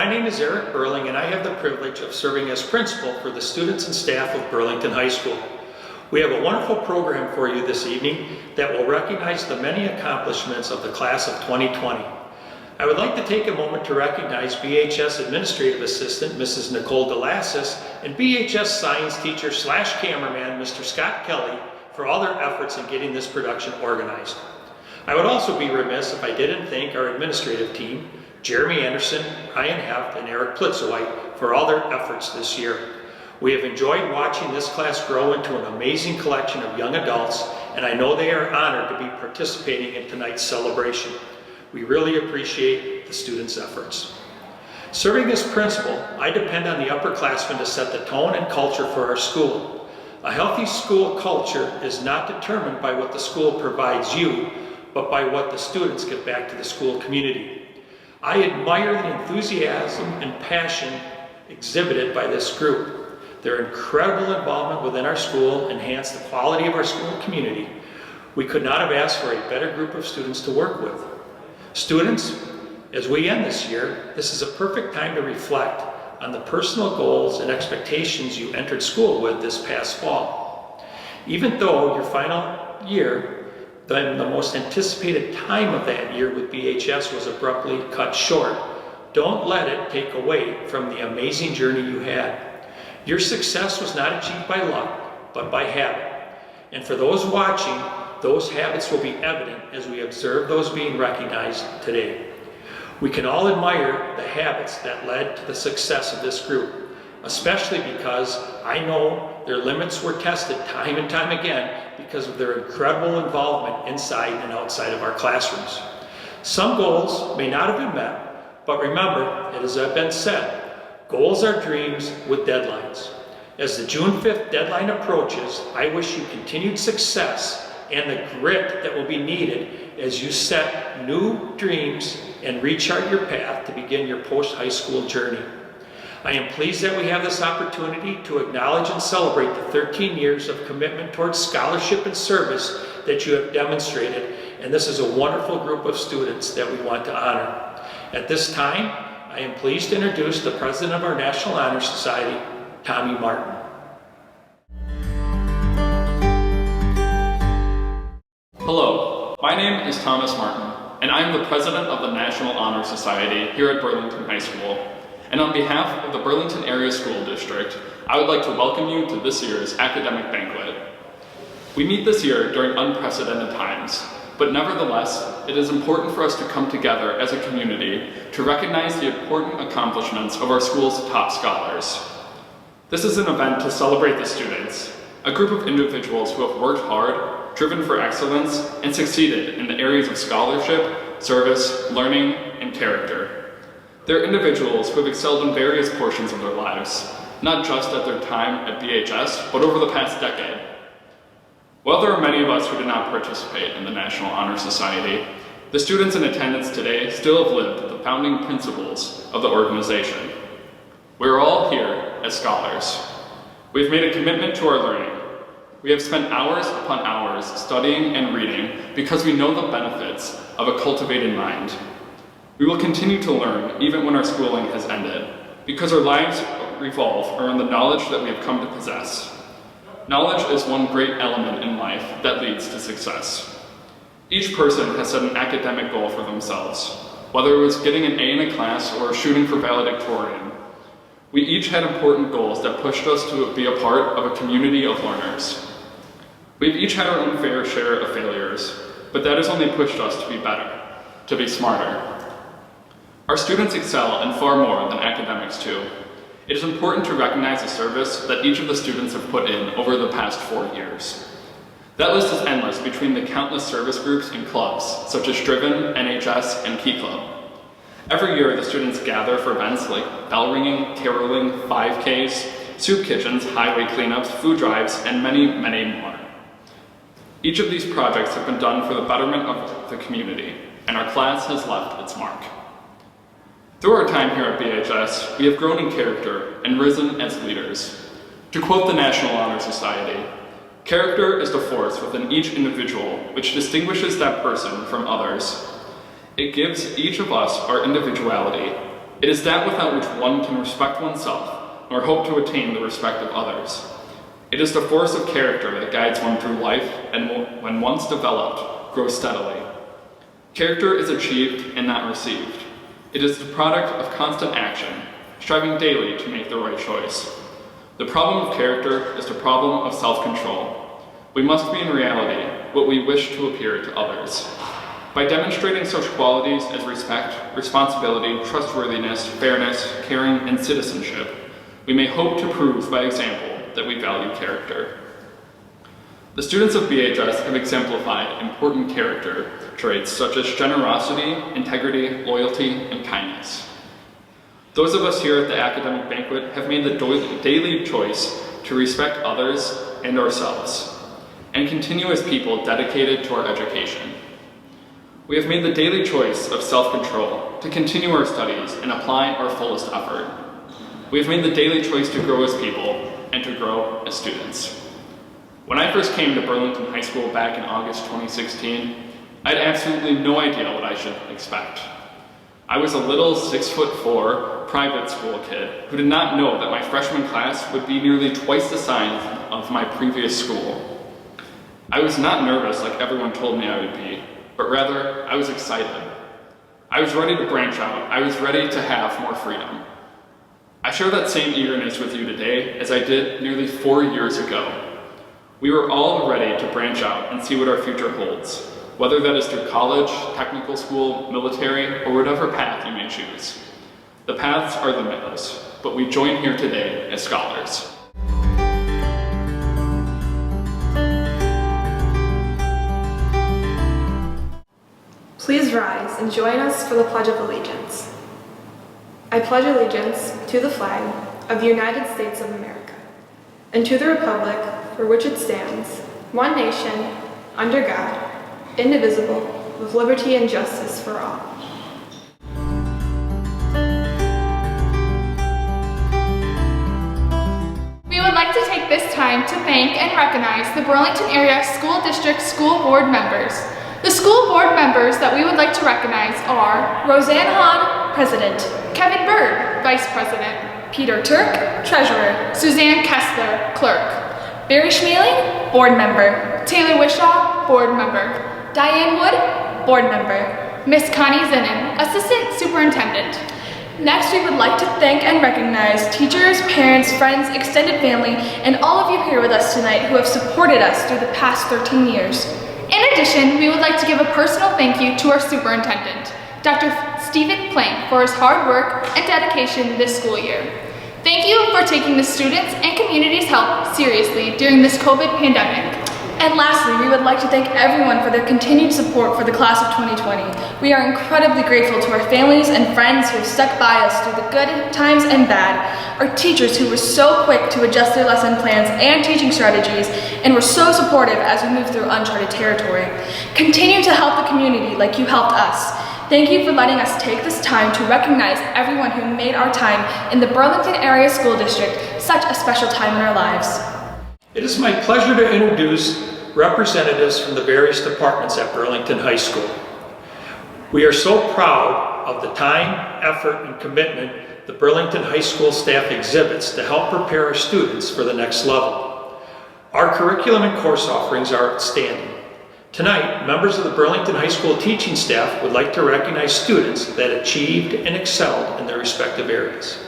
My name is Eric Burling and I have the privilege of serving as principal for the students and staff of Burlington High School. We have a wonderful program for you this evening that will recognize the many accomplishments of the class of 2020. I would like to take a moment to recognize BHS Administrative Assistant Mrs. Nicole DeLassis and BHS Science Teacher / Cameraman Mr. Scott Kelly for all their efforts in getting this production organized. I would also be remiss if I didn't thank our administrative team, Jeremy Anderson, Ryan Heft, and Eric Plitzowite for all their efforts this year. We have enjoyed watching this class grow into an amazing collection of young adults, and I know they are honored to be participating in tonight's celebration. We really appreciate the students' efforts. Serving as principal, I depend on the upperclassmen to set the tone and culture for our school. A healthy school culture is not determined by what the school provides you, but by what the students give back to the school community. I admire the enthusiasm and passion exhibited by this group. Their incredible involvement within our school enhanced the quality of our school community. We could not have asked for a better group of students to work with. Students, as we end this year, this is a perfect time to reflect on the personal goals and expectations you entered school with this past fall. Even though your final year, then the most anticipated time of that year with BHS was abruptly cut short, don't let it take away from the amazing journey you had. Your success was not achieved by luck, but by habit. And for those watching, those habits will be evident as we observe those being recognized today. We can all admire the habits that led to the success of this group, especially because I know their limits were tested time and time again because of their incredible involvement inside and outside of our classrooms. Some goals may not have been met, but remember, as has been said, goals are dreams with deadlines. As the June 5th deadline approaches, I wish you continued success and the grit that will be needed as you set new dreams and rechart your path to begin your post-high school journey. I am pleased that we have this opportunity to acknowledge and celebrate the 13 years of commitment towards scholarship and service that you have demonstrated, and this is a wonderful group of students that we want to honor. At this time, I am pleased to introduce the President of our National Honor Society, Tommy Martin. Hello, my name is Thomas Martin, and I am the President of the National Honor Society here at Burlington High School. And on behalf of the Burlington Area School District, I would like to welcome you to this year's academic banquet. We meet this year during unprecedented times, but nevertheless, it is important for us to come together as a community to recognize the important accomplishments of our school's top scholars. This is an event to celebrate the students, a group of individuals who have worked hard, driven for excellence, and succeeded in the areas of scholarship, service, learning, and character. They're individuals who have excelled in various portions of their lives, not just at their time at BHS, but over the past decade. While there are many of us who did not participate in the National Honor Society, the students in attendance today still have lived the founding principles of the organization. We're all here as scholars. We've made a commitment to our learning. We have spent hours upon hours studying and reading because we know the benefits of a cultivated mind. We will continue to learn even when our schooling has ended, because our lives revolve around the knowledge that we have come to possess. Knowledge is one great element in life that leads to success. Each person has set an academic goal for themselves, whether it was getting an A in a class or shooting for valedictorian. We each had important goals that pushed us to be a part of a community of learners. We've each had our own fair share of failures, but that has only pushed us to be better, to be smarter. Our students excel in far more than academics too. It is important to recognize the service that each of the students have put in over the past 4 years. That list is endless between the countless service groups and clubs, such as Driven, NHS, and Key Club. Every year, the students gather for events like bell ringing, caroling, 5Ks, soup kitchens, highway cleanups, food drives, and many, many more. Each of these projects have been done for the betterment of the community, and our class has left its mark. Through our time here at BHS, we have grown in character and risen as leaders. To quote the National Honor Society, "Character is the force within each individual which distinguishes that person from others. It gives each of us our individuality, It is that without which one can respect oneself, nor hope to attain the respect of others. It is the force of character that guides one through life, and when once developed, grows steadily. Character is achieved and not received. It is the product of constant action, striving daily to make the right choice. The problem of character is the problem of self-control. We must be in reality what we wish to appear to others. By demonstrating such qualities as respect, responsibility, trustworthiness, fairness, caring, and citizenship, we may hope to prove by example that we value character. The students of BHS have exemplified important character traits such as generosity, integrity, loyalty, and kindness. Those of us here at the academic banquet have made the daily choice to respect others and ourselves, and continue as people dedicated to our education. We have made the daily choice of self-control to continue our studies and apply our fullest effort. We have made the daily choice to grow as people and to grow as students. When I first came to Burlington High School back in August 2016, I had absolutely no idea what I should expect. I was a little 6'4" private school kid who did not know that my freshman class would be nearly twice the size of my previous school. I was not nervous like everyone told me I would be, but rather I was excited. I was ready to branch out. I was ready to have more freedom. I share that same eagerness with you today as I did nearly 4 years ago. We were all ready to branch out and see what our future holds, whether that is through college, technical school, military, or whatever path you may choose. The paths are limitless, but we join here today as scholars. Please rise and join us for the Pledge of Allegiance. I pledge allegiance to the flag of the United States of America and to the republic for which it stands, one nation, under God, indivisible, with liberty and justice for all. We would like to take this time to thank and recognize the Burlington Area School District School Board members. The school board members that we would like to recognize are Roseanne Hahn, President; Kevin Bird, Vice President; Peter Turk, Treasurer; Suzanne Kessler, Clerk; Barry Schmeling, Board Member; Taylor Wishaw, Board Member; Diane Wood, Board Member; Miss Connie Zinnan, Assistant Superintendent. Next, we would like to thank and recognize teachers, parents, friends, extended family, and all of you here with us tonight who have supported us through the past 13 years. In addition, we would like to give a personal thank you to our superintendent, Dr. Stephen Plank, for his hard work and dedication this school year. Thank you for taking the students' and community's help seriously during this COVID pandemic. And lastly, we would like to thank everyone for their continued support for the class of 2020. We are incredibly grateful to our families and friends who have stuck by us through the good times and bad, our teachers who were so quick to adjust their lesson plans and teaching strategies, and were so supportive as we moved through uncharted territory. Continue to help the community like you helped us. Thank you for letting us take this time to recognize everyone who made our time in the Burlington Area School District such a special time in our lives. It is my pleasure to introduce representatives from the various departments at Burlington High School. We are so proud of the time, effort, and commitment the Burlington High School staff exhibits to help prepare our students for the next level. Our curriculum and course offerings are outstanding. Tonight, members of the Burlington High School teaching staff would like to recognize students that achieved and excelled in their respective areas.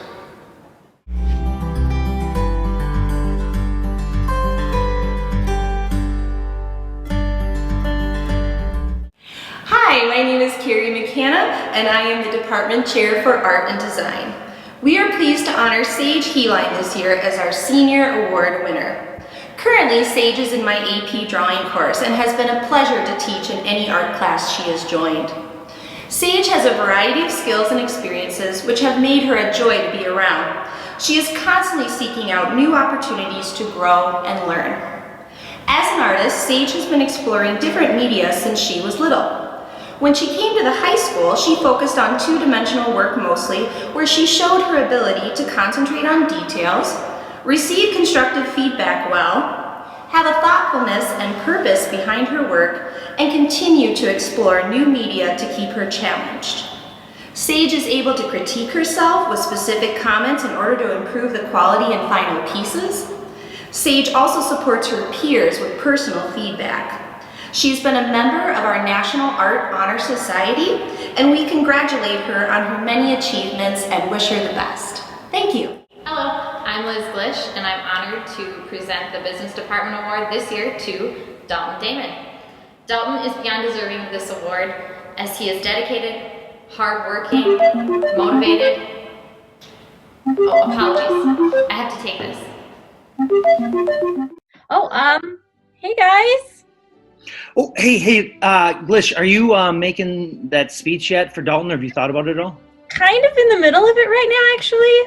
Hi, my name is Carrie McCanna, and I am the Department Chair for Art and Design. We are pleased to honor Sage Heline this year as our Senior Award winner. Currently, Sage is in my AP Drawing course and has been a pleasure to teach in any art class she has joined. Sage has a variety of skills and experiences which have made her a joy to be around. She is constantly seeking out new opportunities to grow and learn. As an artist, Sage has been exploring different media since she was little. When she came to the high school, she focused on two-dimensional work mostly, where she showed her ability to concentrate on details, receive constructive feedback well, have a thoughtfulness and purpose behind her work, and continue to explore new media to keep her challenged. Sage is able to critique herself with specific comments in order to improve the quality and final pieces. Sage also supports her peers with personal feedback. She's been a member of our National Art Honor Society, and we congratulate her on her many achievements and wish her the best. Thank you. Hello, I'm Liz Glish, and I'm honored to present the Business Department Award this year to Dalton Damon. Dalton is beyond deserving of this award as he is dedicated, hardworking, motivated. Oh, apologies. I have to take this. Hey guys. Oh, hey, Glish, are you making that speech yet for Dalton, or have you thought about it at all? Kind of in the middle of it right now, actually.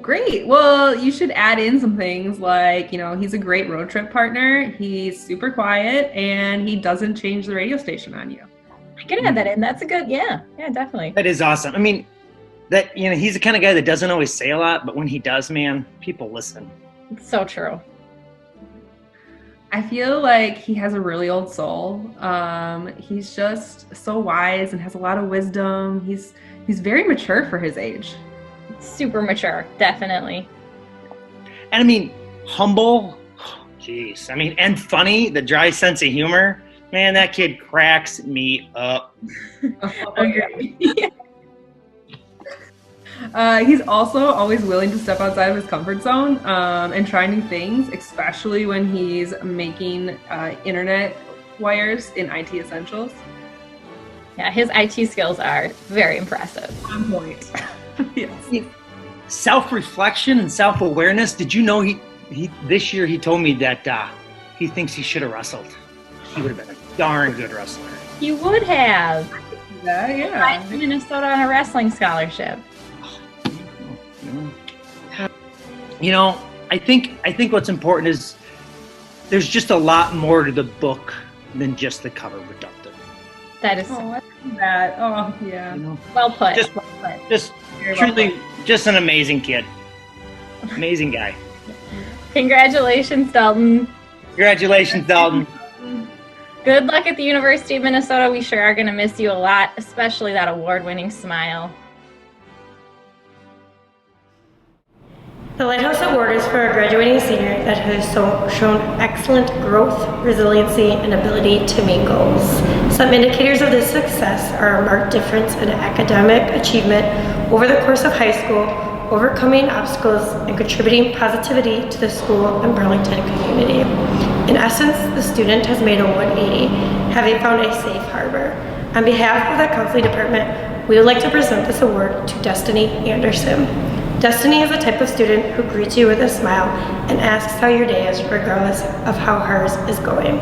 Great. Well, you should add in some things like, he's a great road trip partner. He's super quiet and he doesn't change the radio station on you. I can add that in. That's a good, yeah, definitely. That is awesome. I mean, he's the kind of guy that doesn't always say a lot, but when he does, man, people listen. It's so true. I feel like he has a really old soul. He's just so wise and has a lot of wisdom. He's very mature for his age. Super mature, definitely. And I mean, humble, jeez. I mean, and funny, the dry sense of humor. Man, that kid cracks me up. Okay. He's also always willing to step outside of his comfort zone and try new things, especially when he's making internet wires in IT Essentials. Yeah, his IT skills are very impressive. On point. Yes. Self-reflection and self-awareness. Did you know he this year he told me that he thinks he should have wrestled. He would have been a darn good wrestler. You would have. Yeah. Minnesota on a wrestling scholarship. I think what's important is there's just a lot more to the book than just the cover with Dalton. That is that. Oh, yeah. Well put. Just truly, just an amazing kid. Amazing guy. Congratulations, Dalton. Congratulations, Dalton. Good luck at the University of Minnesota. We sure are going to miss you a lot, especially that award-winning smile. The Lighthouse Award is for a graduating senior that has shown excellent growth, resiliency, and ability to meet goals. Some indicators of this success are a marked difference in academic achievement over the course of high school, overcoming obstacles, and contributing positivity to the school and Burlington community. In essence, the student has made a 180, having found a safe harbor. On behalf of the counseling department, we would like to present this award to Destiny Anderson. Destiny is the type of student who greets you with a smile and asks how your day is regardless of how hers is going.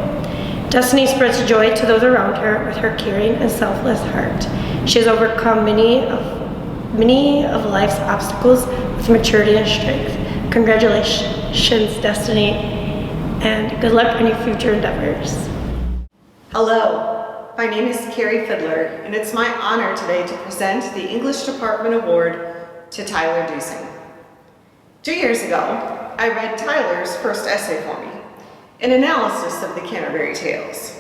Destiny spreads joy to those around her with her caring and selfless heart. She has overcome many of life's obstacles with maturity and strength. Congratulations, Destiny, and good luck on your future endeavors. Hello, my name is Carrie Fiddler, and it's my honor today to present the English Department Award to Tyler Dusing. 2 years ago, I read Tyler's first essay for me, an analysis of the Canterbury Tales.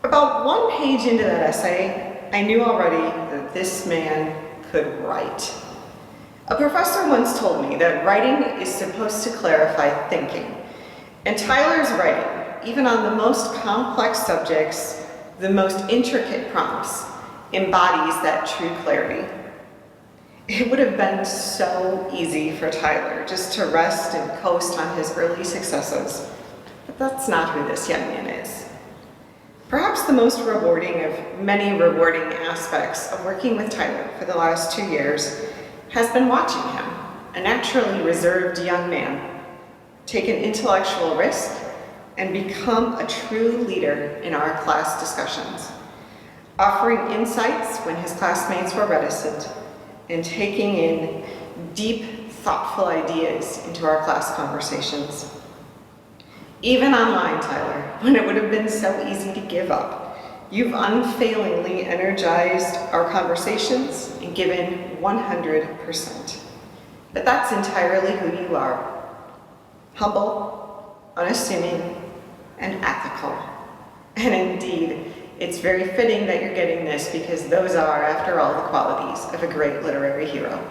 About 1 page into that essay, I knew already that this man could write. A professor once told me that writing is supposed to clarify thinking, and Tyler's writing, even on the most complex subjects, the most intricate prompts, embodies that true clarity. It would have been so easy for Tyler just to rest and coast on his early successes, but that's not who this young man is. Perhaps the most rewarding of many rewarding aspects of working with Tyler for the last 2 years has been watching him, a naturally reserved young man, take an intellectual risk and become a true leader in our class discussions, offering insights when his classmates were reticent, and taking in deep, thoughtful ideas into our class conversations. Even online, Tyler, when it would have been so easy to give up, you've unfailingly energized our conversations and given 100%. But that's entirely who you are. Humble, unassuming, and ethical. And indeed, It's very fitting that you're getting this because those are, after all, the qualities of a great literary hero.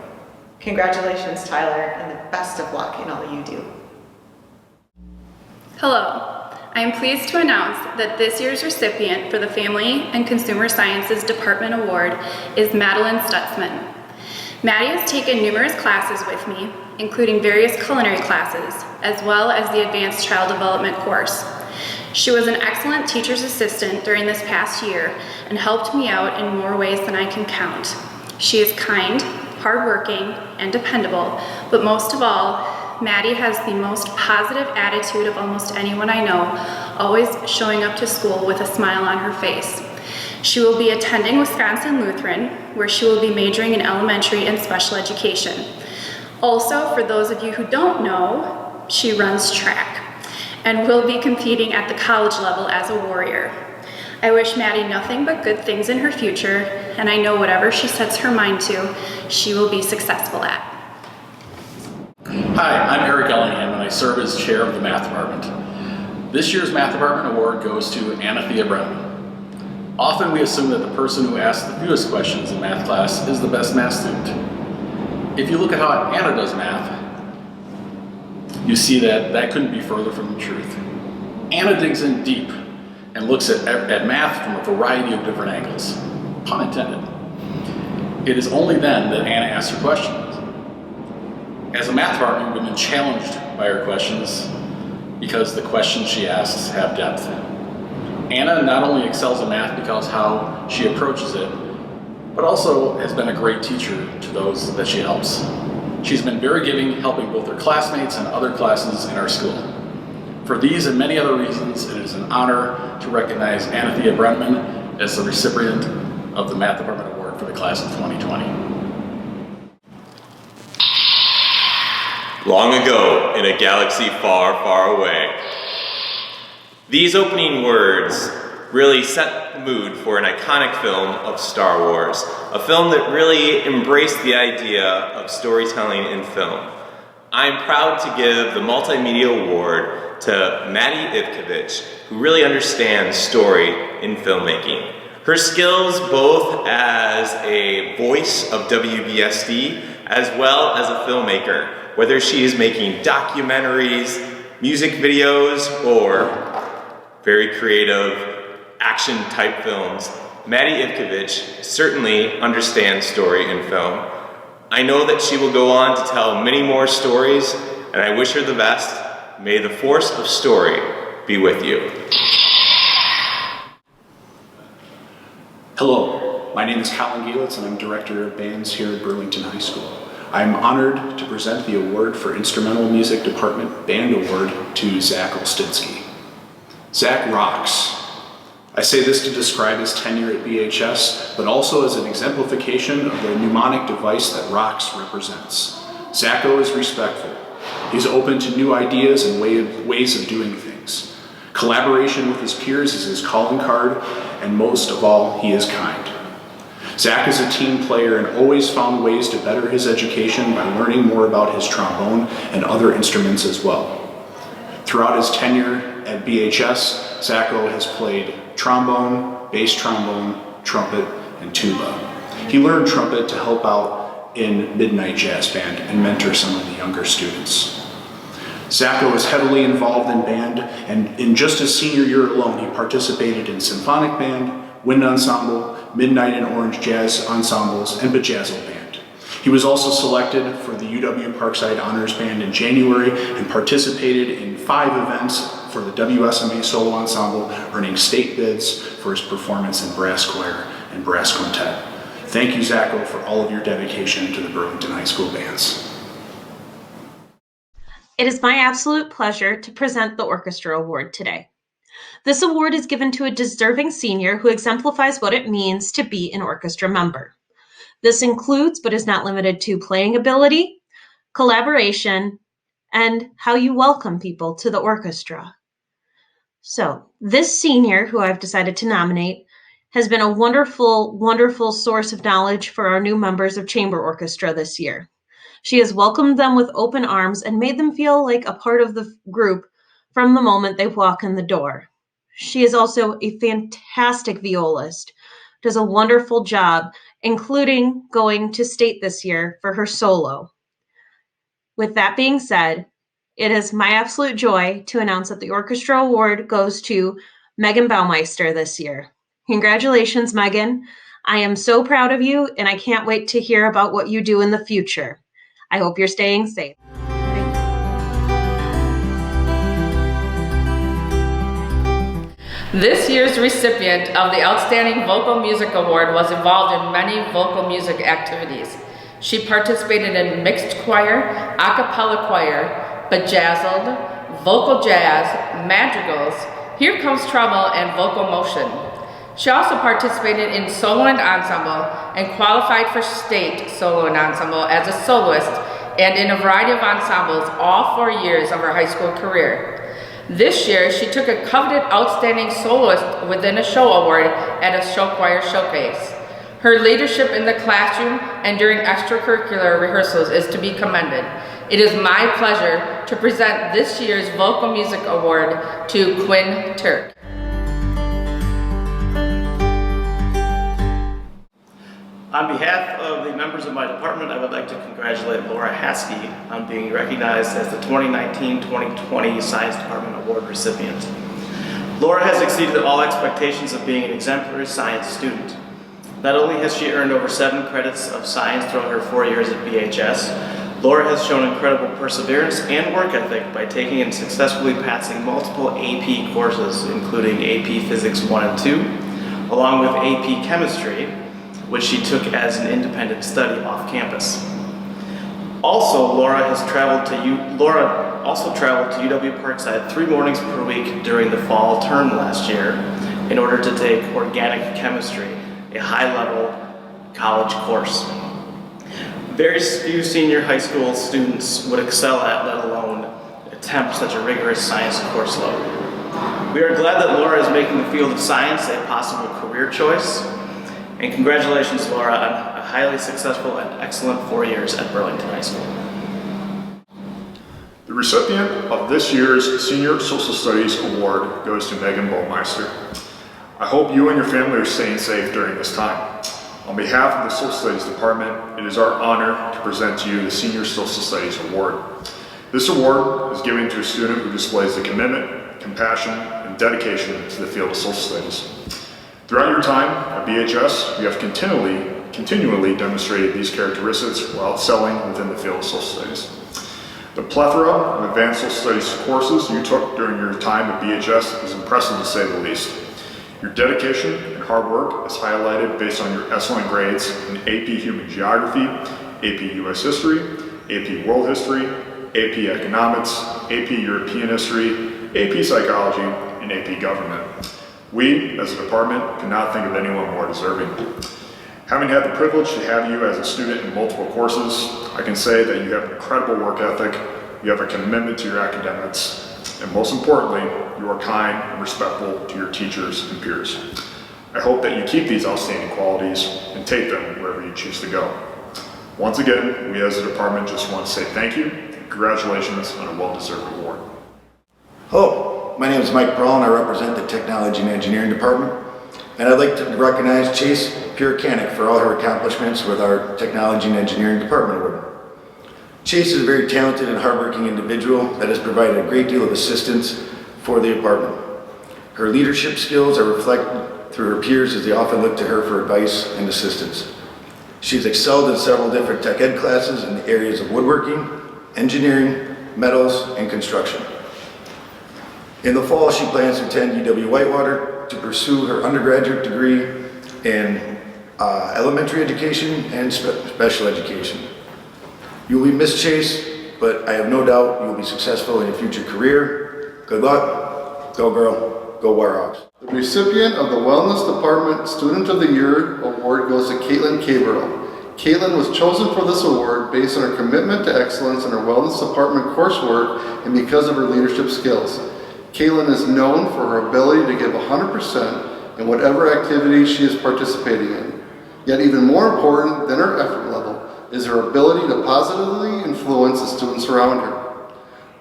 Congratulations, Tyler, and the best of luck in all you do. Hello, I am pleased to announce that this year's recipient for the Family and Consumer Sciences Department Award is Madeline Stutzman. Maddie has taken numerous classes with me, including various culinary classes, as well as the Advanced Child Development course. She was an excellent teacher's assistant during this past year and helped me out in more ways than I can count. She is kind, hardworking, and dependable, but most of all, Maddie has the most positive attitude of almost anyone I know, always showing up to school with a smile on her face. She will be attending Wisconsin Lutheran, where she will be majoring in elementary and special education. Also, for those of you who don't know, she runs track and will be competing at the college level as a warrior. I wish Maddie nothing but good things in her future, and I know whatever she sets her mind to, she will be successful at. Hi, I'm Eric Ellingham and I serve as chair of the math department. This year's math department award goes to Anathea Brennan. Often we assume that the person who asks the fewest questions in math class is the best math student. If you look at how Anna does math, you see that that couldn't be further from the truth. Anna digs in deep and looks at math from a variety of different angles, pun intended. It is only then that Anna asks her questions. As a math department, we've been challenged by her questions because the questions she asks have depth. Anna not only excels in math because how she approaches it, but also has been a great teacher to those that she helps. She's been very giving, helping both her classmates and other classes in our school. For these and many other reasons, it is an honor to recognize Anathea Brennan as the recipient of the Math Department Award for the class of 2020. Long ago, in a galaxy far, far away. These opening words really set the mood for an iconic film of Star Wars, a film that really embraced the idea of storytelling in film. I'm proud to give the Multimedia Award to Maddie Ivkovich, who really understands story in filmmaking. Her skills both as a voice of WBSD as well as a filmmaker, whether she is making documentaries, music videos, or very creative action type films, Maddie Ivkovich certainly understands story in film. I know that she will go on to tell many more stories, and I wish her the best. May the force of story be with you. Hello, my name is Colin Gielitz and I'm Director of Bands here at Burlington High School. I'm honored to present the award for Instrumental Music Department Band Award to Zach Olstinsky. Zach rocks. I say this to describe his tenure at BHS, but also as an exemplification of the mnemonic device that rocks represents. Zacho is respectful. He's open to new ideas and ways of doing things. Collaboration with his peers is his calling card, and most of all, he is kind. Zach is a team player and always found ways to better his education by learning more about his trombone and other instruments as well. Throughout his tenure at BHS, Zacho has played trombone, bass trombone, trumpet, and tuba. He learned trumpet to help out in Midnight Jazz Band and mentor some of the younger students. Zacho is heavily involved in band, and in just his senior year alone, he participated in symphonic band, wind ensemble, midnight and orange jazz ensembles, and bejazzle band. He was also selected for the UW Parkside Honors Band in January and participated in 5 events for the WSMA Solo Ensemble, earning state bids for his performance in brass choir and brass quintet. Thank you, Zacho, for all of your dedication to the Burlington High School bands. It is my absolute pleasure to present the Orchestra Award today. This award is given to a deserving senior who exemplifies what it means to be an orchestra member. This includes, but is not limited to, playing ability, collaboration, and how you welcome people to the orchestra. So, this senior, who I've decided to nominate, has been a wonderful, wonderful source of knowledge for our new members of Chamber Orchestra this year. She has welcomed them with open arms and made them feel like a part of the group from the moment they walk in the door. She is also a fantastic violist, does a wonderful job, including going to state this year for her solo. With that being said, it is my absolute joy to announce that the orchestra award goes to Megan Baumeister this year. Congratulations, Megan. I am so proud of you, and I can't wait to hear about what you do in the future. I hope you're staying safe. This year's recipient of the Outstanding Vocal Music Award was involved in many vocal music activities. She participated in mixed choir, a cappella choir, bejazzled, vocal jazz, madrigals, Here Comes Trouble, and vocal motion. She also participated in solo and ensemble and qualified for state solo and ensemble as a soloist and in a variety of ensembles all 4 years of her high school career. This year, she took a coveted Outstanding Soloist Within a Show award at a show choir showcase. Her leadership in the classroom and during extracurricular rehearsals is to be commended. It is my pleasure to present this year's Vocal Music Award to Quinn Turk. On behalf of the members of my department, I would like to congratulate Laura Haskey on being recognized as the 2019-2020 Science Department Award recipient. Laura has exceeded all expectations of being an exemplary science student. Not only has she earned over 7 credits of science throughout her 4 years at BHS, Laura has shown incredible perseverance and work ethic by taking and successfully passing multiple AP courses, including AP Physics 1 and 2, along with AP Chemistry, which she took as an independent study off campus. Also, Laura also traveled to UW Parkside 3 mornings per week during the fall term last year in order to take organic chemistry, a high-level college course. Very few senior high school students would excel at, let alone attempt such a rigorous science course load. We are glad that Laura is making the field of science a possible career choice. And congratulations, Laura, on a highly successful and excellent 4 years at Burlington High School. The recipient of this year's Senior Social Studies Award goes to Megan Baumeister. I hope you and your family are staying safe during this time. On behalf of the Social Studies Department, it is our honor to present to you the Senior Social Studies Award. This award is given to a student who displays the commitment, compassion, and dedication to the field of social studies. Throughout your time at BHS, you have continually demonstrated these characteristics while excelling within the field of social studies. The plethora of advanced social studies courses you took during your time at BHS is impressive to say the least. Your dedication and hard work is highlighted based on your excellent grades in AP Human Geography, AP US History, AP World History, AP Economics, AP European History, AP Psychology, and AP Government. We, as a department, cannot think of anyone more deserving. Having had the privilege to have you as a student in multiple courses, I can say that you have an incredible work ethic, you have a commitment to your academics, and most importantly, you are kind and respectful to your teachers and peers. I hope that you keep these outstanding qualities and take them wherever you choose to go. Once again, we as a department just want to say thank you and congratulations on a well-deserved award. Hello. My name is Mike Brawl and I represent the Technology and Engineering Department. And I'd like to recognize Chase Puricanic for all her accomplishments with our Technology and Engineering Department Award. Chase is a very talented and hardworking individual that has provided a great deal of assistance for the department. Her leadership skills are reflected through her peers as they often look to her for advice and assistance. She's excelled in several different tech ed classes in the areas of woodworking, engineering, metals, and construction. In the fall, she plans to attend UW Whitewater to pursue her undergraduate degree in elementary education and special education. You will be missed, Chase, but I have no doubt you will be successful in your future career. Good luck. Go girl. Go Warhawks. The recipient of the Wellness Department Student of the Year Award goes to Caitlin Cabral. Caitlin was chosen for this award based on her commitment to excellence in her Wellness Department coursework and because of her leadership skills. Caitlin is known for her ability to give 100% in whatever activity she is participating in. Yet even more important than her effort level is her ability to positively influence the students around her.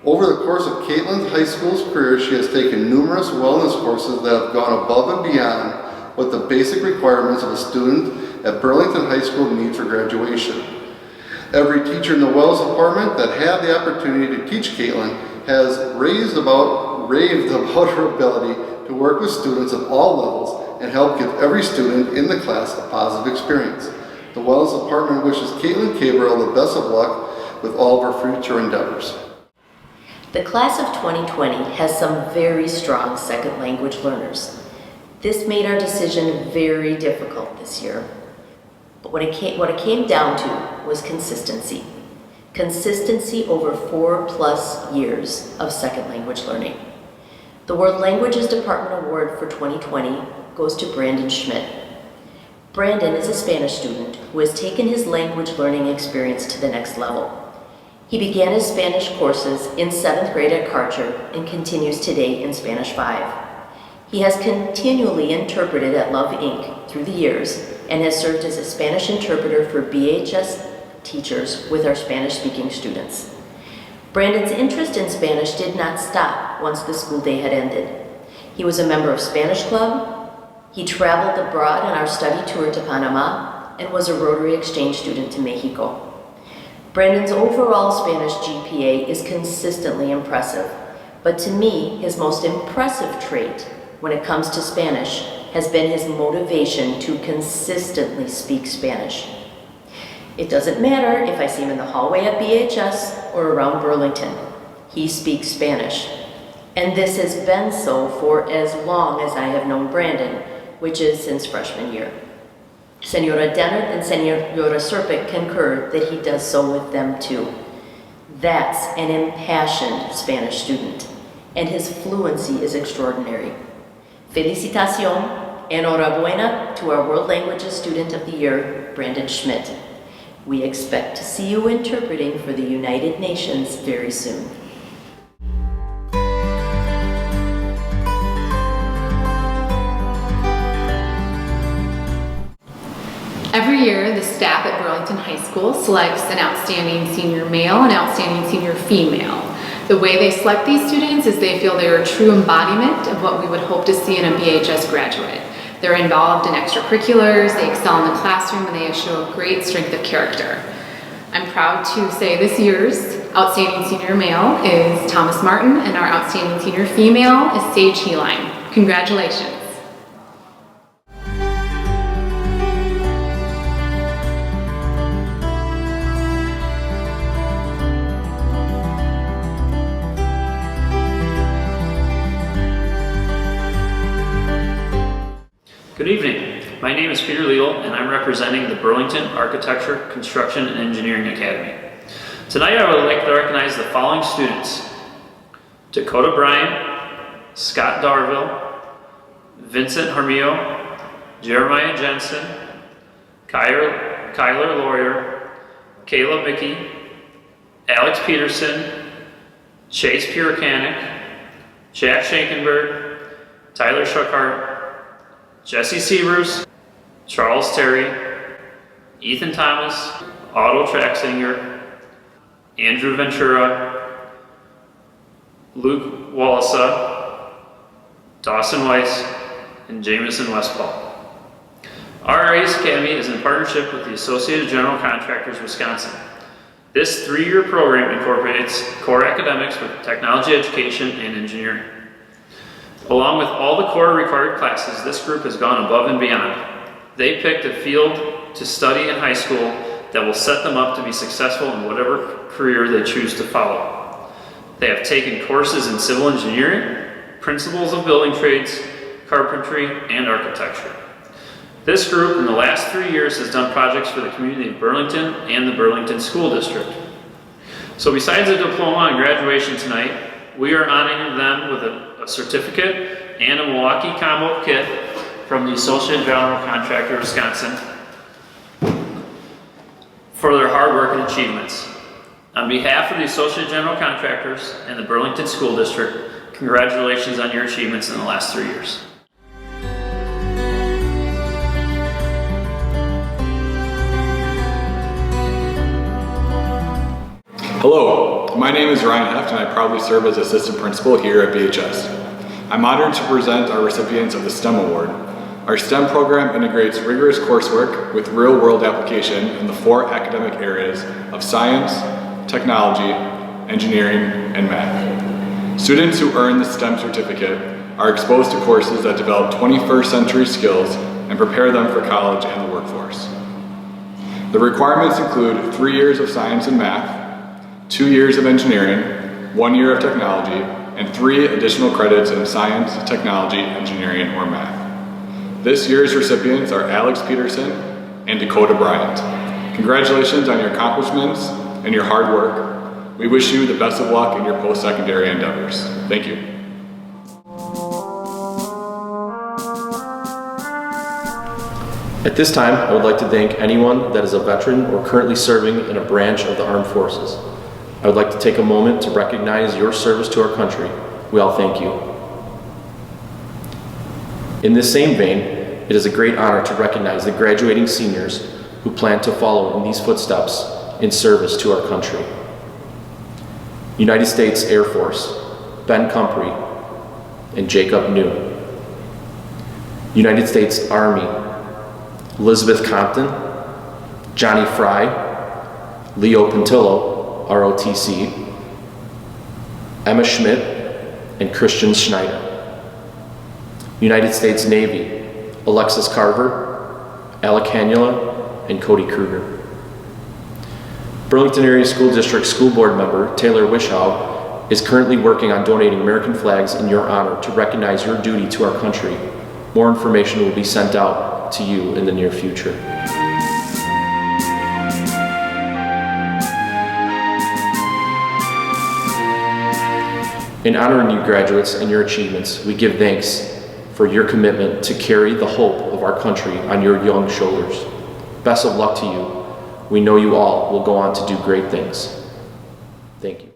Over the course of Caitlin's high school's career, she has taken numerous wellness courses that have gone above and beyond what the basic requirements of a student at Burlington High School need for graduation. Every teacher in the wellness department that had the opportunity to teach Caitlin has raved about her ability to work with students at all levels and help give every student in the class a positive experience. The wellness department wishes Caitlin Cabrel the best of luck with all of her future endeavors. The class of 2020 has some very strong second language learners. This made our decision very difficult this year. But what it came down to was consistency. Consistency over 4+ years of second language learning. The World Languages Department Award for 2020 goes to Brandon Schmidt. Brandon is a Spanish student who has taken his language learning experience to the next level. He began his Spanish courses in 7th grade at Karcher and continues today in Spanish 5. He has continually interpreted at Love Inc. through the years and has served as a Spanish interpreter for BHS teachers with our Spanish-speaking students. Brandon's interest in Spanish did not stop once the school day had ended. He was a member of Spanish Club, he traveled abroad on our study tour to Panama, and was a Rotary Exchange student to Mexico. Brandon's overall Spanish GPA is consistently impressive, but to me, his most impressive trait when it comes to Spanish has been his motivation to consistently speak Spanish. It doesn't matter if I see him in the hallway at BHS or around Burlington. He speaks Spanish. And this has been so for as long as I have known Brandon, which is since freshman year. Senora Dennert and Senora Serpic concur that he does so with them too. That's an impassioned Spanish student, and his fluency is extraordinary. Felicitación, enhorabuena to our World Languages Student of the Year, Brandon Schmidt. We expect to see you interpreting for the United Nations very soon. Every year, the staff at Burlington High School selects an outstanding senior male and outstanding senior female. The way they select these students is they feel they are a true embodiment of what we would hope to see in a BHS graduate. They're involved in extracurriculars, they excel in the classroom, and they show great strength of character. I'm proud to say this year's outstanding senior male is Thomas Martin, and our outstanding senior female is Sage Heline. Congratulations. Good evening. My name is Peter Leal, and I'm representing the Burlington Architecture, Construction, and Engineering Academy. Tonight I would like to recognize the following students: Dakota Bryan, Scott Darville, Vincent Harmio, Jeremiah Jensen, Kyler Lawyer, Caleb Mickey, Alex Peterson, Chase Purikanik, Jack Schenkenberg, Tyler Schuckhart, Jesse Seavers, Charles Terry, Ethan Thomas, Otto Traxinger, Andrew Ventura, Luke Wallasa, Dawson Weiss, and Jameson Westfall. Our ACE Academy is in partnership with the Associated General Contractors Wisconsin. This 3-year program incorporates core academics with technology education and engineering. Along with all the core required classes, this group has gone above and beyond. They picked a field to study in high school that will set them up to be successful in whatever career they choose to follow. They have taken courses in civil engineering, principles of building trades, carpentry, and architecture. This group in the last 3 years has done projects for the community of Burlington and the Burlington School District. So besides a diploma and graduation tonight, we are honoring them with a certificate and a Milwaukee combo kit from the Associated General Contractor Wisconsin for their hard work and achievements. On behalf of the Associated General Contractors and the Burlington School District, congratulations on your achievements in the last 3 years. Hello, Hello, my name is Ryan Heft and I proudly serve as assistant principal here at BHS. I'm honored to present our recipients of the STEM Award. Our STEM program integrates rigorous coursework with real-world application in the 4 academic areas of science, technology, engineering, and math. Students who earn the STEM certificate are exposed to courses that develop 21st century skills and prepare them for college and the workforce. The requirements include 3 years of science and math, 2 years of engineering, 1 year of technology, and 3 additional credits in science, technology, engineering, or math. This year's recipients are Alex Peterson and Dakota Bryant. Congratulations on your accomplishments and your hard work. We wish you the best of luck in your post-secondary endeavors. Thank you. At this time, I would like to thank anyone that is a veteran or currently serving in a branch of the armed forces. I would like to take a moment to recognize your service to our country. We all thank you. In this same vein, it is a great honor to recognize the graduating seniors who plan to follow in these footsteps in service to our country. United States Air Force, Ben Cumpry and Jacob New. United States Army, Elizabeth Compton, Johnny Fry, Leo Pintillo, ROTC, Emma Schmidt, and Christian Schneider. United States Navy, Alexis Carver, Alec Hanula, and Cody Kruger. Burlington Area School District School Board member Taylor Wishow is currently working on donating American flags in your honor to recognize your duty to our country. More information will be sent out to you in the near future. In honoring you graduates and your achievements, we give thanks for your commitment to carry the hope of our country on your young shoulders. Best of luck to you. We know you all will go on to do great things. Thank you.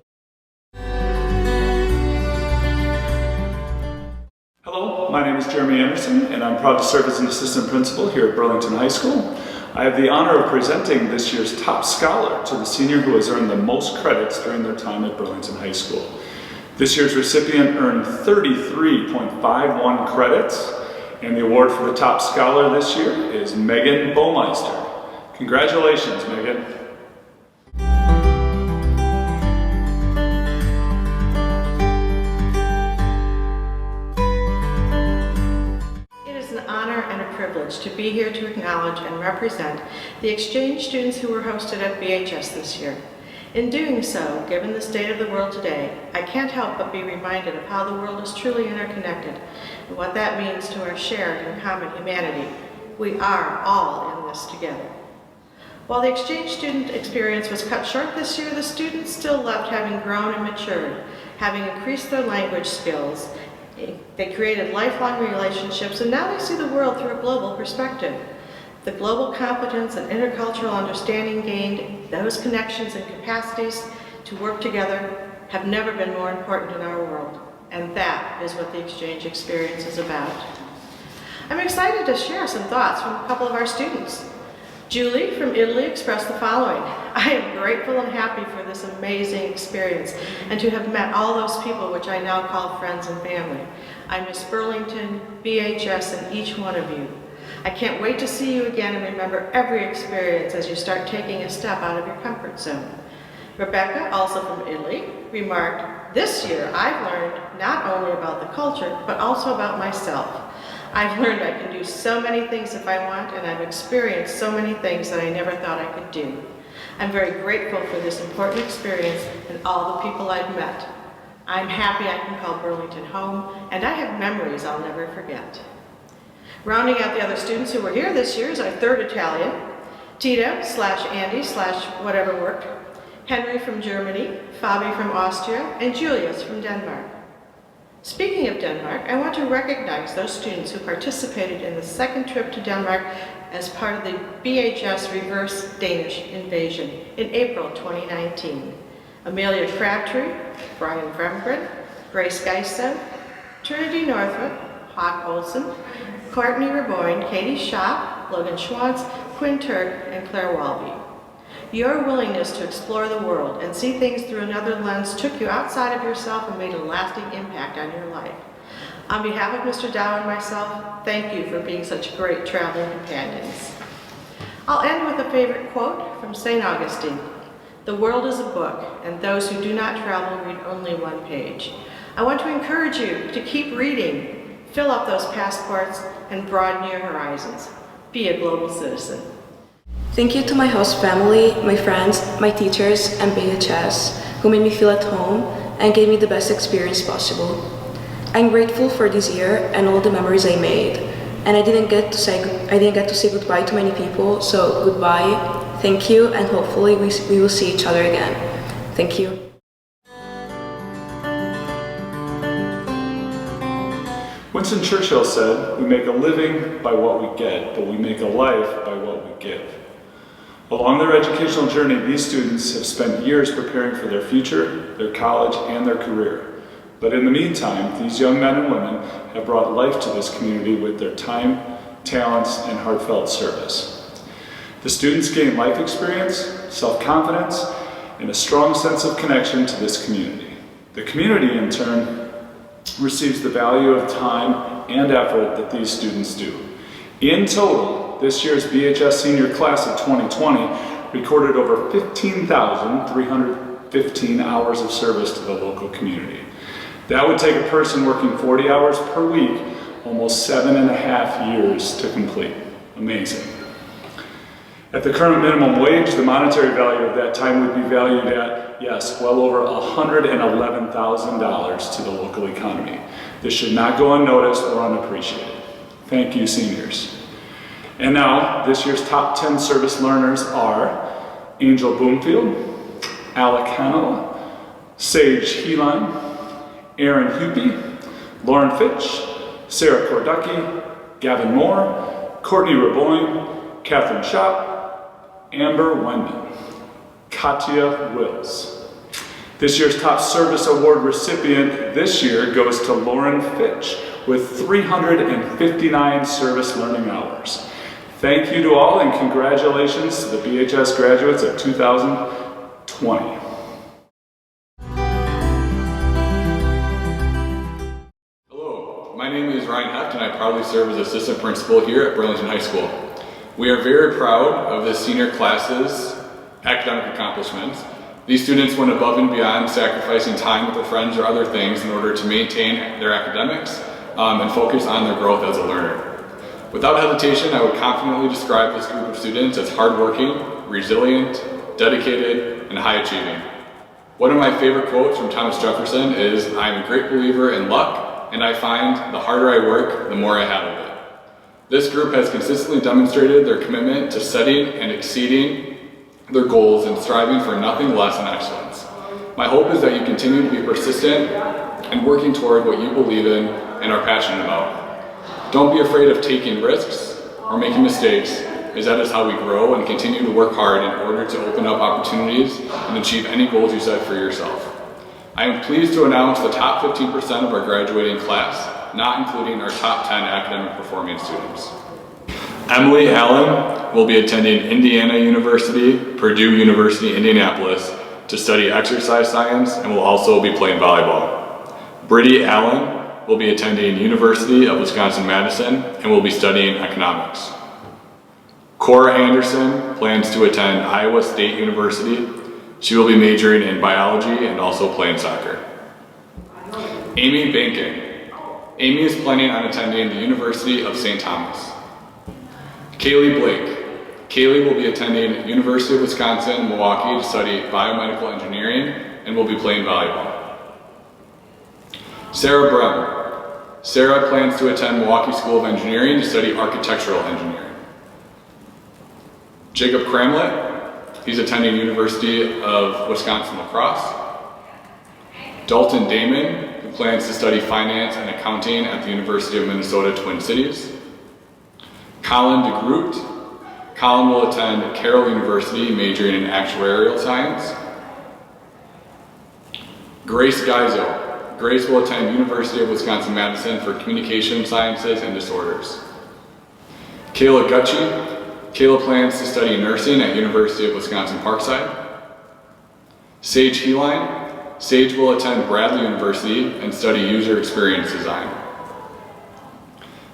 Hello, my name is Jeremy Anderson and I'm proud to serve as an assistant principal here at Burlington High School. I have the honor of presenting this year's top scholar to the senior who has earned the most credits during their time at Burlington High School. This year's recipient earned 33.51 credits, and the award for the top scholar this year is Megan Baumeister. Congratulations, Megan. It is an honor and a privilege to be here to acknowledge and represent the exchange students who were hosted at BHS this year. In doing so, given the state of the world today, I can't help but be reminded of how the world is truly interconnected and what that means to our shared and common humanity. We are all in this together. While the exchange student experience was cut short this year, the students still left having grown and matured, having increased their language skills. They created lifelong relationships, and now they see the world through a global perspective. The global competence and intercultural understanding gained, those connections and capacities to work together have never been more important in our world. And that is what the exchange experience is about. I'm excited to share some thoughts from a couple of our students. Julie from Italy expressed the following: I am grateful and happy for this amazing experience and to have met all those people which I now call friends and family. I miss Burlington, BHS, and each one of you. I can't wait to see you again and remember every experience as you start taking a step out of your comfort zone. Rebecca, also from Italy, remarked, this year I've learned not only about the culture, but also about myself. I've learned I can do so many things if I want, and I've experienced so many things that I never thought I could do. I'm very grateful for this important experience and all the people I've met. I'm happy I can call Burlington home, and I have memories I'll never forget. Rounding out the other students who were here this year is our third Italian, Tita/Andy/whatever worked, Henry from Germany, Fabi from Austria, and Julius from Denmark. Speaking of Denmark, I want to recognize those students who participated in the second trip to Denmark as part of the BHS Reverse Danish Invasion in April 2019. Amelia Crabtree, Brian Vremgren, Grace Geisto, Trinity Northrup, Hawk Olson, Courtney Reboyne, Katie Schopp, Logan Schwantz, Quinn Turk, and Claire Walby. Your willingness to explore the world and see things through another lens took you outside of yourself and made a lasting impact on your life. On behalf of Mr. Dow and myself, thank you for being such great traveling companions. I'll end with a favorite quote from St. Augustine. The world is a book, and those who do not travel read only one page. I want to encourage you to keep reading, fill up those passports, and broaden your horizons. Be a global citizen. Thank you to my host family, my friends, my teachers, and BHS, who made me feel at home and gave me the best experience possible. I'm grateful for this year and all the memories I made, and I didn't get to say goodbye to many people, so goodbye, thank you, and hopefully we will see each other again. Thank you. Winston Churchill said, "We make a living by what we get, but we make a life by what we give." Along their educational journey, these students have spent years preparing for their future, their college, and their career. But in the meantime, these young men and women have brought life to this community with their time, talents, and heartfelt service. The students gain life experience, self-confidence, and a strong sense of connection to this community. The community, in turn, receives the value of time and effort that these students do. In total, this year's BHS senior class of 2020 recorded over 15,315 hours of service to the local community. That would take a person working 40 hours per week almost 7.5 years to complete. Amazing. At the current minimum wage, the monetary value of that time would be valued at, yes, well over $111,000 to the local economy. This should not go unnoticed or unappreciated. Thank you, seniors. And now, this year's top 10 service learners are Angel Bloomfield, Alec Hannell, Sage Heeline, Aaron Hupy, Lauren Fitch, Sarah Korducki, Gavin Moore, Courtney Raboyne, Catherine Schopp, Amber Wendman, Katya Wills. This year's top service award recipient this year goes to Lauren Fitch with 359 service learning hours. Thank you to all and congratulations to the BHS graduates of 2020. My name is Ryan Heft and I proudly serve as assistant principal here at Burlington High School. We are very proud of the senior class's academic accomplishments. These students went above and beyond, sacrificing time with their friends or other things in order to maintain their academics and focus on their growth as a learner. Without hesitation, I would confidently describe this group of students as hardworking, resilient, dedicated, and high achieving. One of my favorite quotes from Thomas Jefferson is, "I am a great believer in luck, and I find the harder I work, the more I have of it." This group has consistently demonstrated their commitment to setting and exceeding their goals and striving for nothing less than excellence. My hope is that you continue to be persistent and working toward what you believe in and are passionate about. Don't be afraid of taking risks or making mistakes, as that is how we grow and continue to work hard in order to open up opportunities and achieve any goals you set for yourself. I am pleased to announce the top 15% of our graduating class, not including our top 10 academic performing students. Emily Allen will be attending Indiana University, Purdue University, Indianapolis to study exercise science and will also be playing volleyball. Brittany Allen will be attending University of Wisconsin-Madison and will be studying economics. Cora Anderson plans to attend Iowa State University. She will be majoring in biology and also playing soccer. Amy Bankin. Amy is planning on attending the University of St. Thomas. Kaylee Blake. Kaylee will be attending University of Wisconsin-Milwaukee to study biomedical engineering and will be playing volleyball. Sarah Brem. Sarah plans to attend Milwaukee School of Engineering to study architectural engineering. Jacob Cramlett. He's attending University of Wisconsin-La Crosse. Dalton Damon, who plans to study finance and accounting at the University of Minnesota Twin Cities. Colin DeGroot. Colin will attend Carroll University, majoring in actuarial science. Grace Geiso. Grace will attend University of Wisconsin-Madison for communication sciences and disorders. Kayla Gutchie. Kayla plans to study nursing at University of Wisconsin Parkside. Sage Heline. Sage will attend Bradley University and study user experience design.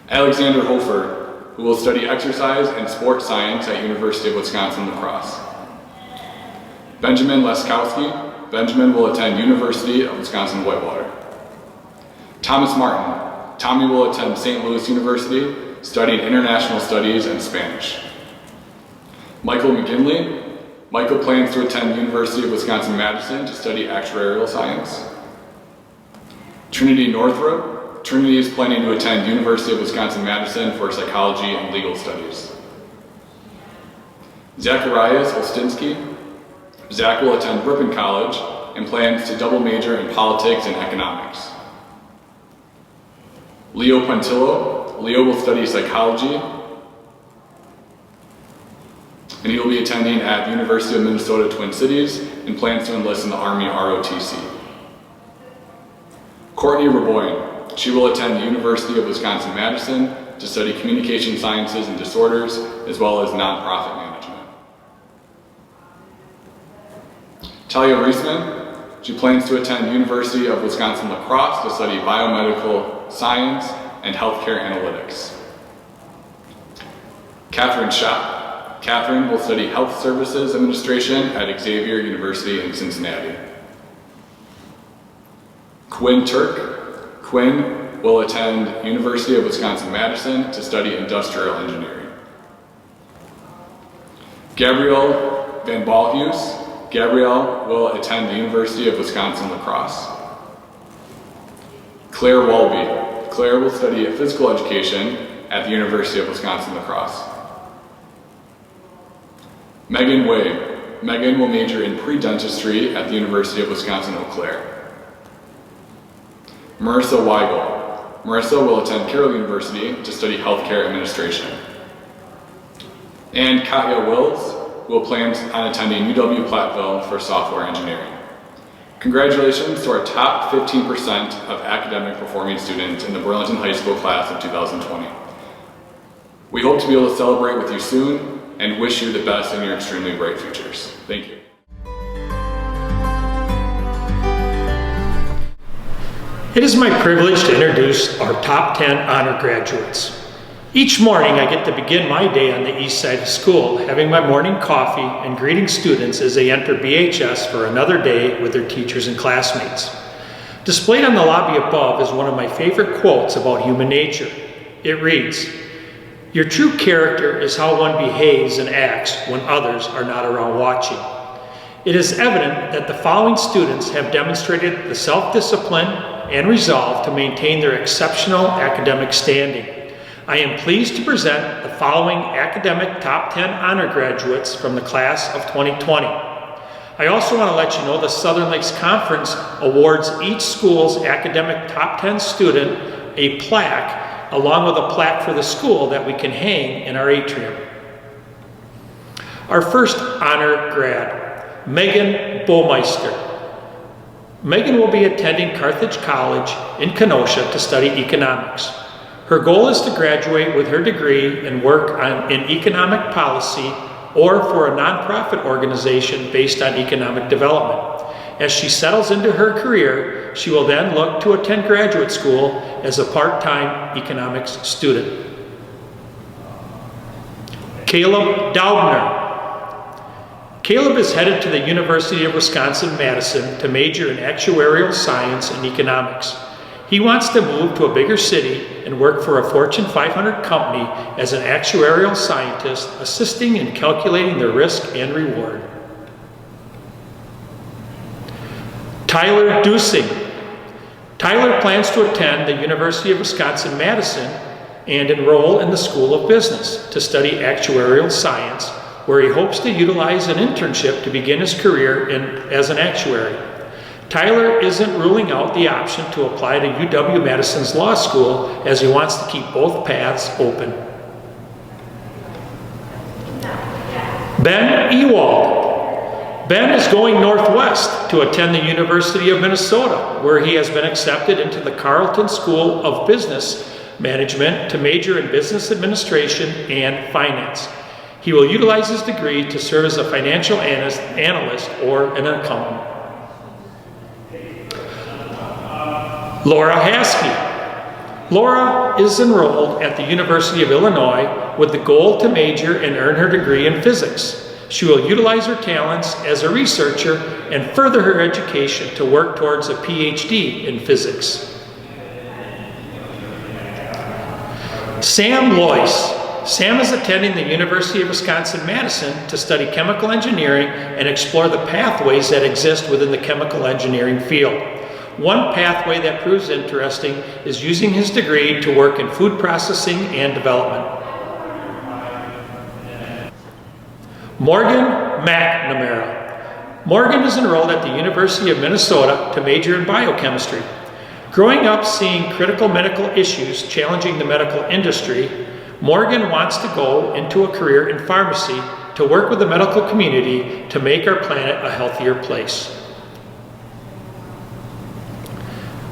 Alexander Hofer, who will study exercise and sports science at University of Wisconsin La Crosse. Benjamin Leskowski. Benjamin will attend University of Wisconsin-Whitewater. Thomas Martin. Tommy will attend St. Louis University, studying international studies and Spanish. Michael McGinley. Michael plans to attend University of Wisconsin-Madison to study actuarial science. Trinity Northrop. Trinity is planning to attend University of Wisconsin-Madison for psychology and legal studies. Zacharias Olstinski. Zach will attend Ripon College and plans to double major in politics and economics. Leo Pantillo. Leo will study psychology, and he will be attending at the University of Minnesota Twin Cities and plans to enlist in the Army ROTC. Courtney Raboyne. She will attend the University of Wisconsin-Madison to study communication sciences and disorders, as well as nonprofit management. Talia Reisman. She plans to attend University of Wisconsin-La Crosse to study biomedical science and healthcare analytics. Catherine Schaap. Catherine will study Health Services Administration at Xavier University in Cincinnati. Quinn Turk. Quinn will attend University of Wisconsin-Madison to study industrial engineering. Gabrielle Van Balhuis. Gabrielle will attend the University of Wisconsin-La Crosse. Claire Walby. Claire will study physical education at the University of Wisconsin-La Crosse. Megan Way. Megan will major in pre-dentistry at the University of Wisconsin-Eau Claire. Marissa Weigel. Marissa will attend Carroll University to study healthcare administration. And Katya Wills will plan on attending UW-Platteville for software engineering. Congratulations to our top 15% of academic performing students in the Burlington High School class of 2020. We hope to be able to celebrate with you soon and wish you the best in your extremely bright futures. Thank you. It is my privilege to introduce our top 10 honor graduates. Each morning I get to begin my day on the east side of school, having my morning coffee and greeting students as they enter BHS for another day with their teachers and classmates. Displayed on the lobby above is one of my favorite quotes about human nature. It reads, "Your true character is how one behaves and acts when others are not around watching." It is evident that the following students have demonstrated the self-discipline and resolve to maintain their exceptional academic standing. I am pleased to present the following academic top 10 honor graduates from the class of 2020. I also want to let you know the Southern Lakes Conference awards each school's academic top 10 student a plaque, along with a plaque for the school that we can hang in our atrium. Our first honor grad, Megan Baumeister. Megan will be attending Carthage College in Kenosha to study economics. Her goal is to graduate with her degree and work in economic policy or for a nonprofit organization based on economic development. As she settles into her career, she will then look to attend graduate school as a part-time economics student. Caleb Daubner. Caleb is headed to the University of Wisconsin-Madison to major in actuarial science and economics. He wants to move to a bigger city and work for a Fortune 500 company as an actuarial scientist, assisting in calculating the risk and reward. Tyler Dusing. Tyler plans to attend the University of Wisconsin-Madison and enroll in the School of Business to study actuarial science, where he hopes to utilize an internship to begin his career as an actuary. Tyler isn't ruling out the option to apply to UW-Madison's law school, as he wants to keep both paths open. Ben Ewald. Ben is going northwest to attend the University of Minnesota, where he has been accepted into the Carleton School of Business Management to major in business administration and finance. He will utilize his degree to serve as a financial analyst or an accountant. Laura Haskey. Laura is enrolled at the University of Illinois with the goal to major and earn her degree in physics. She will utilize her talents as a researcher and further her education to work towards a PhD in physics. Sam Loyce. Sam is attending the University of Wisconsin-Madison to study chemical engineering and explore the pathways that exist within the chemical engineering field. One pathway that proves interesting is using his degree to work in food processing and development. Morgan McNamara. Morgan is enrolled at the University of Minnesota to major in biochemistry. Growing up seeing critical medical issues challenging the medical industry, Morgan wants to go into a career in pharmacy to work with the medical community to make our planet a healthier place.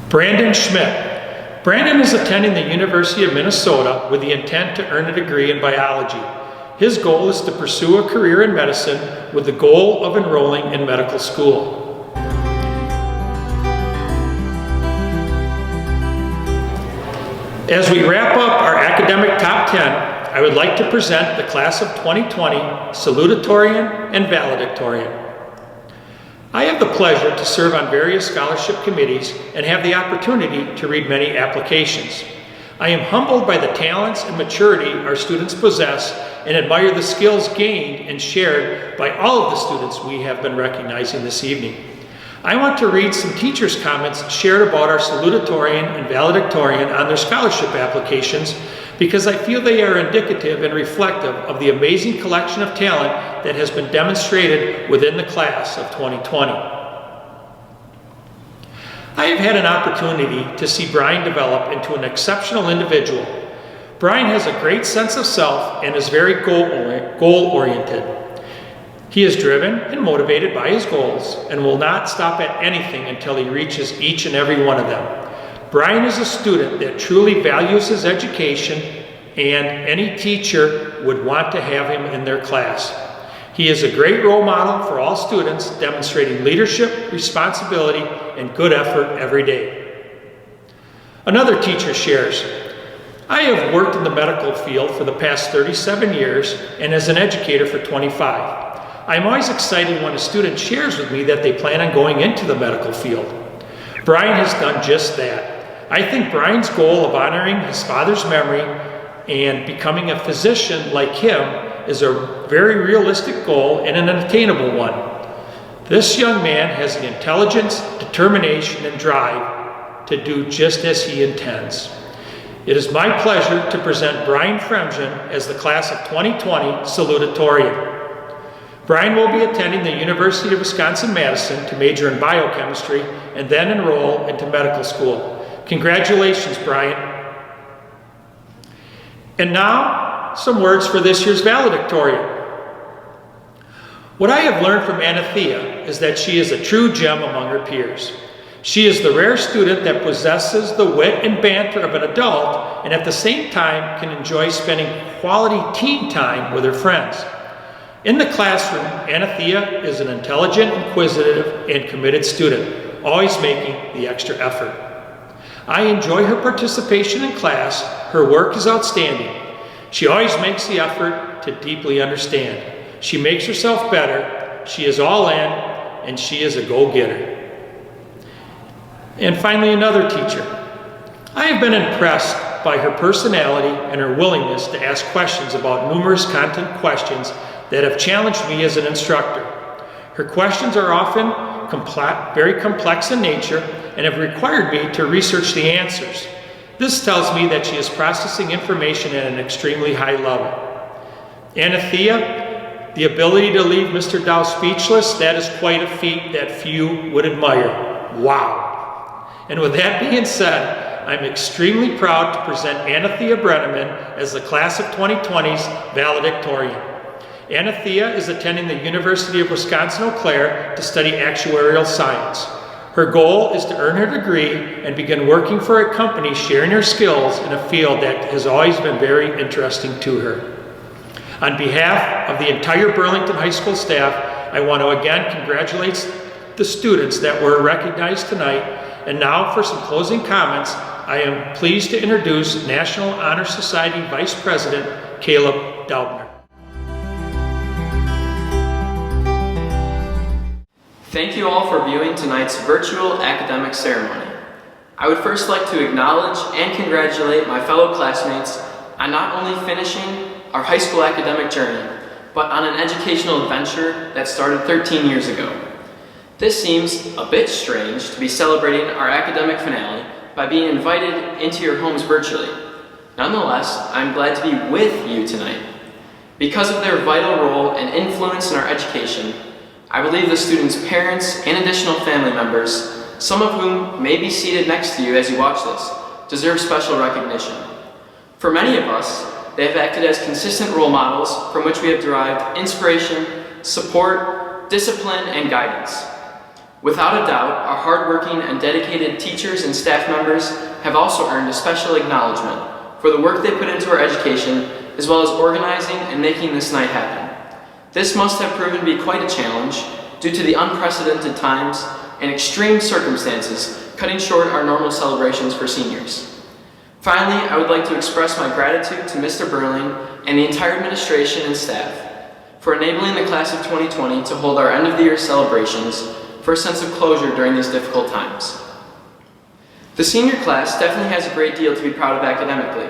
Brandon Schmidt. Brandon is attending the University of Minnesota with the intent to earn a degree in biology. His goal is to pursue a career in medicine with the goal of enrolling in medical school. As we wrap up our academic top 10, I would like to present the class of 2020 salutatorian and valedictorian. I have the pleasure to serve on various scholarship committees and have the opportunity to read many applications. I am humbled by the talents and maturity our students possess and admire the skills gained and shared by all of the students we have been recognizing this evening. I want to read some teachers' comments shared about our salutatorian and valedictorian on their scholarship applications because I feel they are indicative and reflective of the amazing collection of talent that has been demonstrated within the class of 2020. I have had an opportunity to see Brian develop into an exceptional individual. Brian has a great sense of self and is very goal-oriented. He is driven and motivated by his goals and will not stop at anything until he reaches each and every one of them. Brian is a student that truly values his education, and any teacher would want to have him in their class. He is a great role model for all students, demonstrating leadership, responsibility, and good effort every day. Another teacher shares, I have worked in the medical field for the past 37 years and as an educator for 25. I'm always excited when a student shares with me that they plan on going into the medical field. Brian has done just that. I think Brian's goal of honoring his father's memory and becoming a physician like him is a very realistic goal and an attainable one. This young man has the intelligence, determination, and drive to do just as he intends. It is my pleasure to present Brian Fremgen as the class of 2020 salutatorian. Brian will be attending the University of Wisconsin-Madison to major in biochemistry and then enroll into medical school. Congratulations, Brian. And now, some words for this year's valedictorian. What I have learned from Anathea is that she is a true gem among her peers. She is the rare student that possesses the wit and banter of an adult and at the same time can enjoy spending quality teen time with her friends. In the classroom, Anathea is an intelligent, inquisitive, and committed student, always making the extra effort. I enjoy her participation in class. Her work is outstanding. She always makes the effort to deeply understand. She makes herself better. She is all in, and she is a go-getter. And finally, another teacher. I have been impressed by her personality and her willingness to ask questions about numerous content questions that have challenged me as an instructor. Her questions are often very complex in nature and have required me to research the answers. This tells me that she is processing information at an extremely high level. Anathea, the ability to leave Mr. Dow speechless, that is quite a feat that few would admire. Wow. And with that being said, I'm extremely proud to present Anathea Brenneman as the class of 2020's valedictorian. Anathea is attending the University of Wisconsin-Eau Claire to study actuarial science. Her goal is to earn her degree and begin working for a company sharing her skills in a field that has always been very interesting to her. On behalf of the entire Burlington High School staff, I want to again congratulate the students that were recognized tonight. And now for some closing comments, I am pleased to introduce National Honor Society Vice President Caleb Daubner. Thank you all for viewing tonight's virtual academic ceremony. I would first like to acknowledge and congratulate my fellow classmates on not only finishing our high school academic journey, but on an educational adventure that started 13 years ago. This seems a bit strange to be celebrating our academic finale by being invited into your homes virtually. Nonetheless, I'm glad to be with you tonight. Because of their vital role and influence in our education, I believe the students' parents and additional family members, some of whom may be seated next to you as you watch this, deserve special recognition. For many of us, they have acted as consistent role models from which we have derived inspiration, support, discipline, and guidance. Without a doubt, our hardworking and dedicated teachers and staff members have also earned a special acknowledgement for the work they put into our education, as well as organizing and making this night happen. This must have proven to be quite a challenge due to the unprecedented times and extreme circumstances cutting short our normal celebrations for seniors. Finally, I would like to express my gratitude to Mr. Burling and the entire administration and staff for enabling the class of 2020 to hold our end of the year celebrations for a sense of closure during these difficult times. The senior class definitely has a great deal to be proud of academically.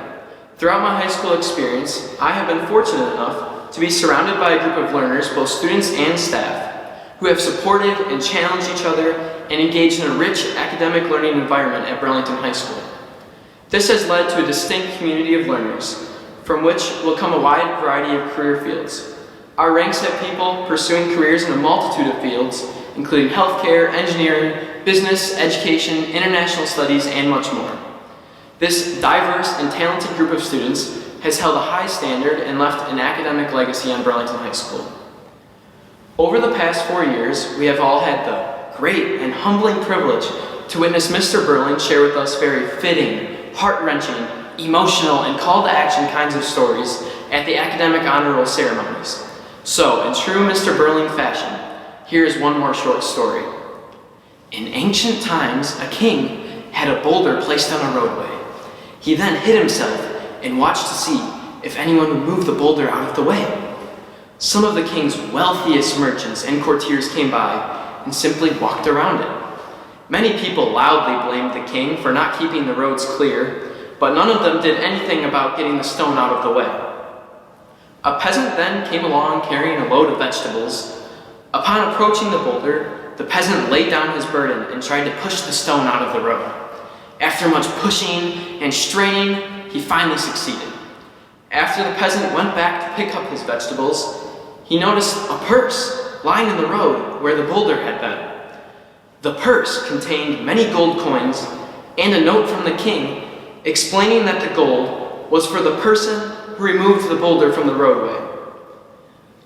Throughout my high school experience, I have been fortunate enough to be surrounded by a group of learners, both students and staff, who have supported and challenged each other and engaged in a rich academic learning environment at Burlington High School. This has led to a distinct community of learners, from which will come a wide variety of career fields. Our ranks have people pursuing careers in a multitude of fields, including healthcare, engineering, business, education, international studies, and much more. This diverse and talented group of students has held a high standard and left an academic legacy on Burlington High School. Over the past 4 years, we have all had the great and humbling privilege to witness Mr. Burling share with us very fitting, heart-wrenching, emotional, and call-to-action kinds of stories at the academic honor roll ceremonies. So, in true Mr. Burling fashion, here is one more short story. In ancient times, a king had a boulder placed on a roadway. He then hid himself and watched to see if anyone would move the boulder out of the way. Some of the king's wealthiest merchants and courtiers came by and simply walked around it. Many people loudly blamed the king for not keeping the roads clear, but none of them did anything about getting the stone out of the way. A peasant then came along carrying a load of vegetables. Upon approaching the boulder, the peasant laid down his burden and tried to push the stone out of the road. After much pushing and straining, he finally succeeded. After the peasant went back to pick up his vegetables, he noticed a purse lying in the road where the boulder had been. The purse contained many gold coins and a note from the king explaining that the gold was for the person who removed the boulder from the roadway.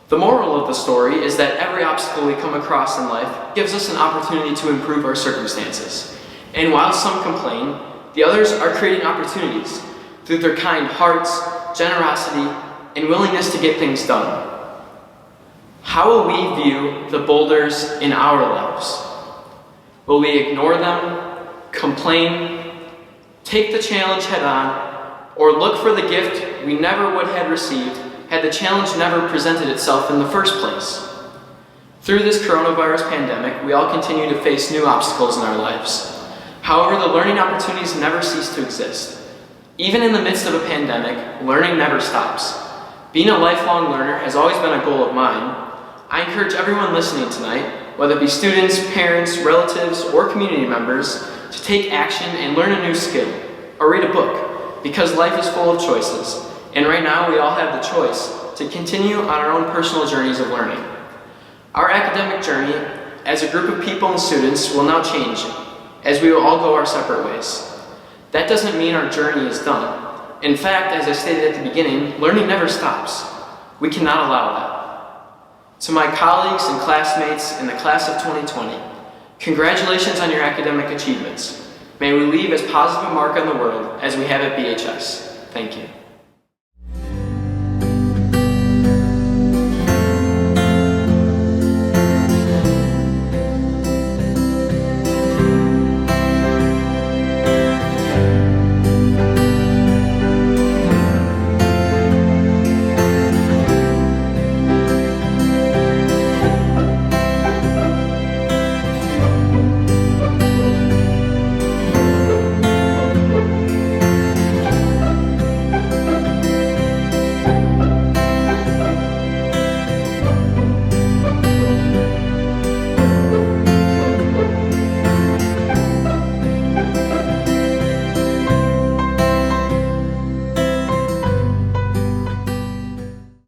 The moral of the story is that every obstacle we come across in life gives us an opportunity to improve our circumstances. And while some complain, the others are creating opportunities through their kind hearts, generosity, and willingness to get things done. How will we view the boulders in our lives? Will we ignore them, complain, take the challenge head on, or look for the gift we never would have received had the challenge never presented itself in the first place? Through this coronavirus pandemic, we all continue to face new obstacles in our lives. However, the learning opportunities never cease to exist. Even in the midst of a pandemic, learning never stops. Being a lifelong learner has always been a goal of mine. I encourage everyone listening tonight, whether it be students, parents, relatives, or community members, to take action and learn a new skill, or read a book, because life is full of choices, and right now we all have the choice to continue on our own personal journeys of learning. Our academic journey, as a group of people and students, will now change, as we will all go our separate ways. That doesn't mean our journey is done. In fact, as I stated at the beginning, learning never stops. We cannot allow that. To my colleagues and classmates in the class of 2020, congratulations on your academic achievements. May we leave as positive a mark on the world as we have at BHS. Thank you.